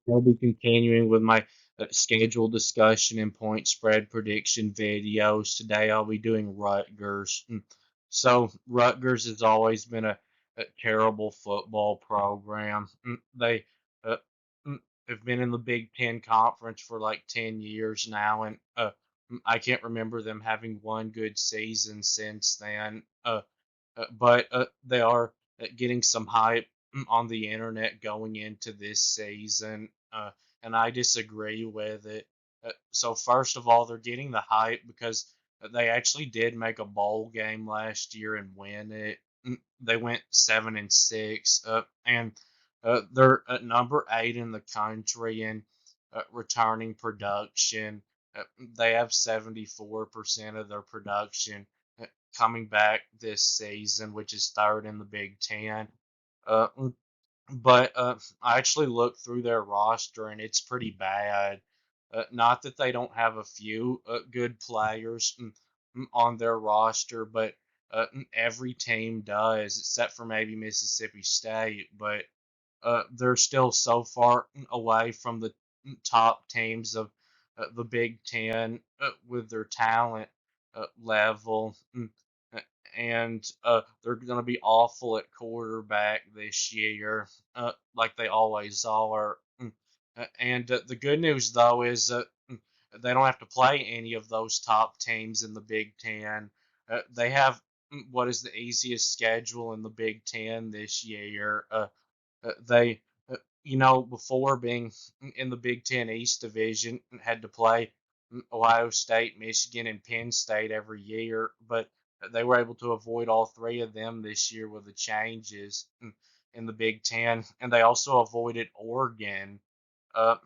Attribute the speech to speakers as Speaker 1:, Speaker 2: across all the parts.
Speaker 1: I'll be continuing with my scheduled discussion and point spread prediction videos. Today I'll be doing Rutgers. So Rutgers has always been a terrible football program. They uh, mm, have been in the Big Ten Conference for like 10 years now, and I can't remember them having one good season since then. But they are getting some hype on the internet going into this season, and I disagree with it. So first of all, they're getting the hype because they actually did make a bowl game last year and win it. They went 7-6, and they're at number 8 in the country in returning production. They have 74% of their production coming back this season, which is third in the Big Ten. Uh, but I actually looked through their roster and it's pretty bad. Not that they don't have a few good players on their roster, but every team does, except for maybe Mississippi State. But they're still so far away from the top teams of the Big Ten with their talent level. Uh, And they're going to be awful at quarterback this year, like they always are. And the good news, though, is they don't have to play any of those top teams in the Big Ten. They have what is the easiest schedule in the Big Ten this year. They, before being in the Big Ten East Division, had to play Ohio State, Michigan, and Penn State every year, but they were able to avoid all three of them this year with the changes in the Big Ten, and they also avoided Oregon. Uh,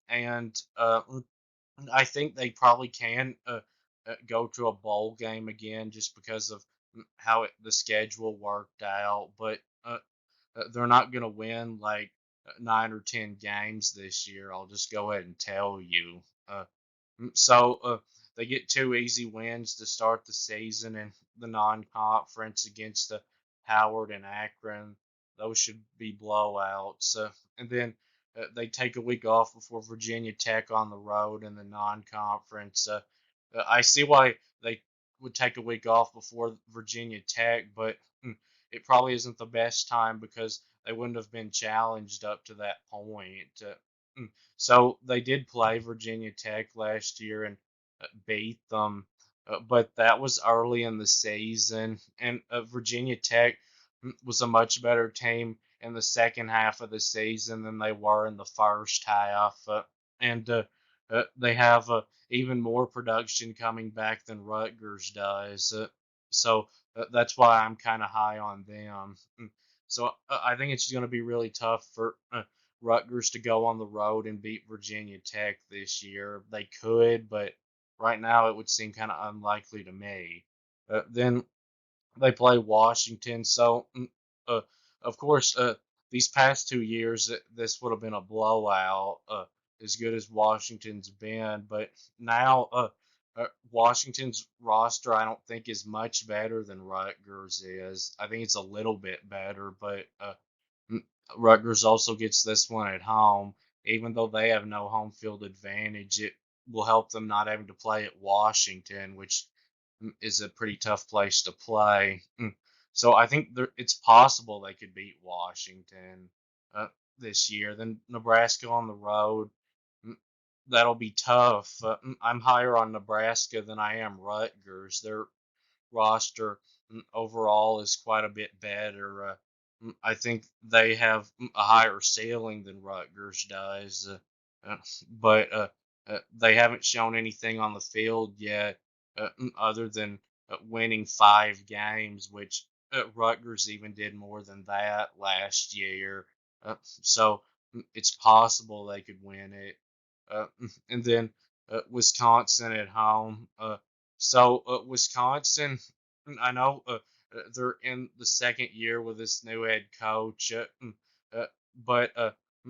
Speaker 1: and I think they probably can go to a bowl game again just because of how the schedule worked out, but they're not going to win like 9 or 10 games this year. I'll just go ahead and tell you. So they get two easy wins to start the season in the non-conference against Howard and Akron. Those should be blowouts. And then they take a week off before Virginia Tech on the road in the non-conference. I see why they would take a week off before Virginia Tech, but it probably isn't the best time because they wouldn't have been challenged up to that point. So they did play Virginia Tech last year and beat them, but that was early in the season, and Virginia Tech was a much better team in the second half of the season than they were in the first half, and they have even more production coming back than Rutgers does. So that's why I'm kind of high on them. So I think it's going to be really tough for Rutgers to go on the road and beat Virginia Tech this year. They could, but right now it would seem kind of unlikely to me. Then they play Washington, so uh, of course these past 2 years this would have been a blowout, as good as Washington's been. But now Washington's roster I don't think is much better than Rutgers is. I think it's a little bit better, but Rutgers also gets this one at home. Even though they have no home field advantage, it will help them not having to play at Washington, which is a pretty tough place to play. So I think it's possible they could beat Washington uh, this year. Then Nebraska on the road, mm, that'll be tough. I'm higher on Nebraska than I am Rutgers. Their roster overall is quite a bit better. I think they have a higher ceiling than Rutgers does, but they haven't shown anything on the field yet other than winning 5 games, which Rutgers even did more than that last year. So it's possible they could win it. And then Wisconsin at home. So Wisconsin, I know they're in the second year with this new head coach, uh, but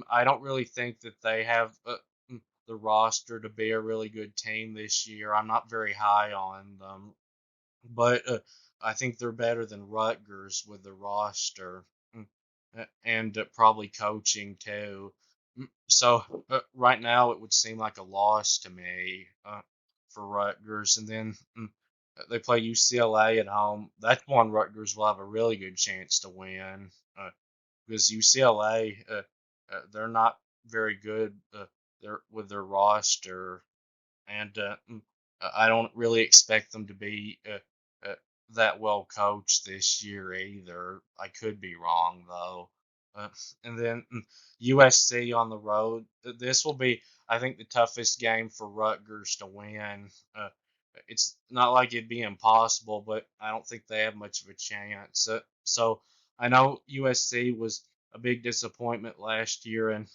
Speaker 1: I don't really think that they have the roster to be a really good team this year. I'm not very high on them, but I think they're better than Rutgers with the roster and probably coaching too. So right now it would seem like a loss to me for Rutgers, and then they play UCLA at home. That's one Rutgers will have a really good chance to win because UCLA they're not very good. They're with their roster, and I don't really expect them to be that well coached this year either. I could be wrong though. Uh, and then USC on the road. This will be, I think, the toughest game for Rutgers to win. It's not like it'd be impossible, but I don't think they have much of a chance. So I know USC was a big disappointment last year, and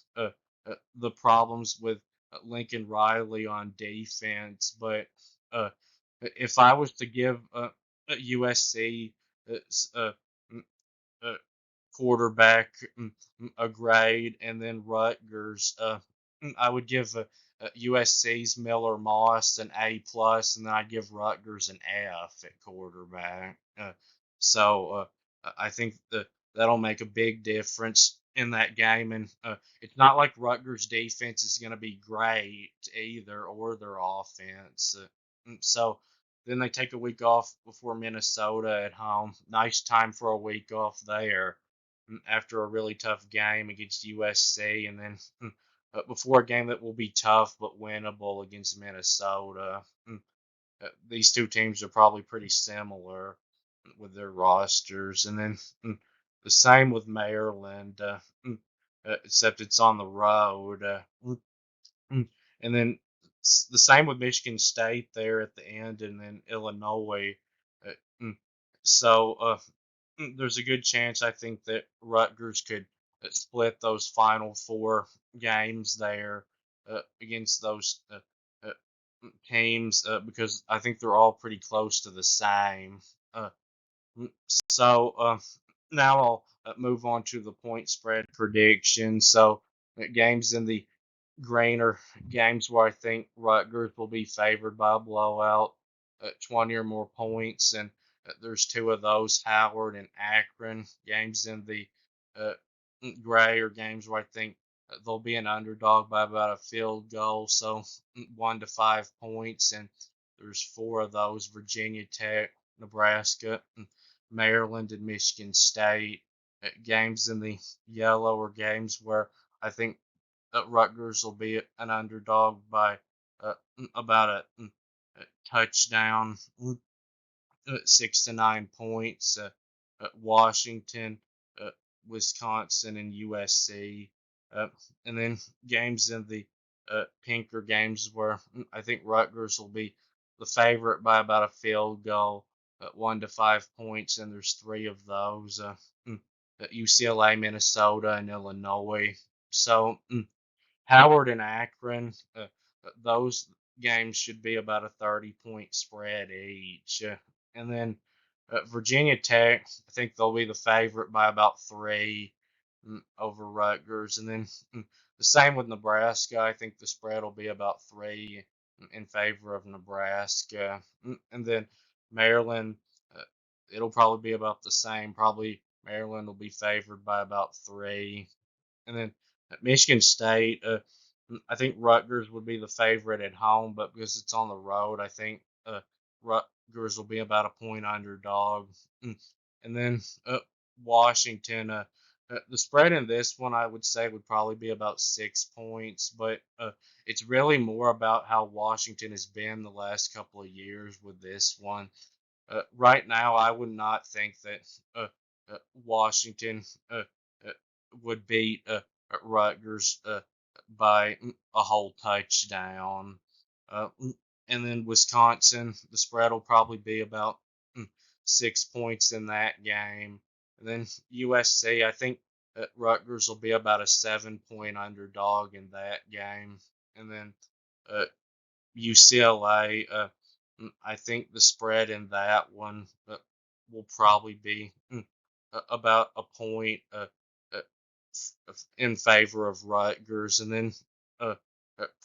Speaker 1: the problems with Lincoln Riley on defense. But uh, if I was to give USC uh, uh, uh, quarterback a grade, and then Rutgers, I would give USC's Miller Moss an A+, and then I'd give Rutgers an F at quarterback. So I think that'll make a big difference in that game, and it's not like Rutgers' defense is going to be great either, or their offense. So then they take a week off before Minnesota at home. Nice time for a week off there after a really tough game against USC, and then before a game that will be tough but winnable against Minnesota. These two teams are probably pretty similar with their rosters, and then the same with Maryland, except it's on the road. And then the same with Michigan State there at the end, and then Illinois. Uh, mm, so there's a good chance I think that Rutgers could split those final four games there against those uh, teams because I think they're all pretty close to the same. Uh, so now I'll move on to the point spread prediction. So games in the Grainer games where I think Rutgers will be favored by a blowout, 20 or more points, and there's two of those, Howard and Akron. Games in the uh, gray or games where I think they'll be an underdog by about a field goal, so 1 to 5 points, and there's four of those, Virginia Tech, Nebraska, Maryland, and Michigan State. Games in the yellow or games where I think Rutgers will be an underdog by about a touchdown, 6 to 9 points. Washington, uh, Wisconsin, and USC. Uh, and then games in the pinker games where I think Rutgers will be the favorite by about a field goal, 1 to 5 points, and there's three of those. UCLA, Minnesota, and Illinois. So Howard and Akron, those games should be about a 30-point spread each. And then Virginia Tech, I think they'll be the favorite by about three over Rutgers. And then the same with Nebraska. I think the spread will be about three in favor of Nebraska. And then Maryland, uh, it'll probably be about the same. Probably Maryland will be favored by about three. And then at Michigan State, I think Rutgers would be the favorite at home, but because it's on the road, I think Rutgers will be about a point underdog. And then Washington, the spread in this one, I would say, would probably be about 6 points, but it's really more about how Washington has been the last couple of years with this one. Right now, I would not think that uh, Washington uh, uh, would beat Rutgers by a whole touchdown. And then Wisconsin, the spread will probably be about 6 points in that game. And then USC, I think Rutgers will be about a 7 point underdog in that game. And then uh, UCLA, I think the spread in that one will probably be about a point uh, in favor of Rutgers, and then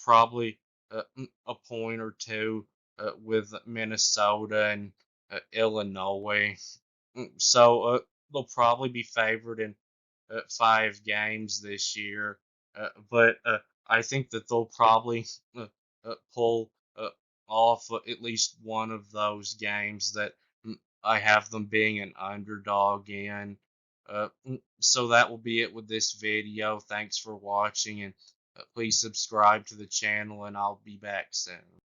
Speaker 1: probably a point or two with Minnesota and Illinois. So they'll probably be favored in 5 games this year. But I think that they'll probably pull uh, off at least one of those games that I have them being an underdog in. So that will be it with this video. Thanks for watching, and please subscribe to the channel, and I'll be back soon.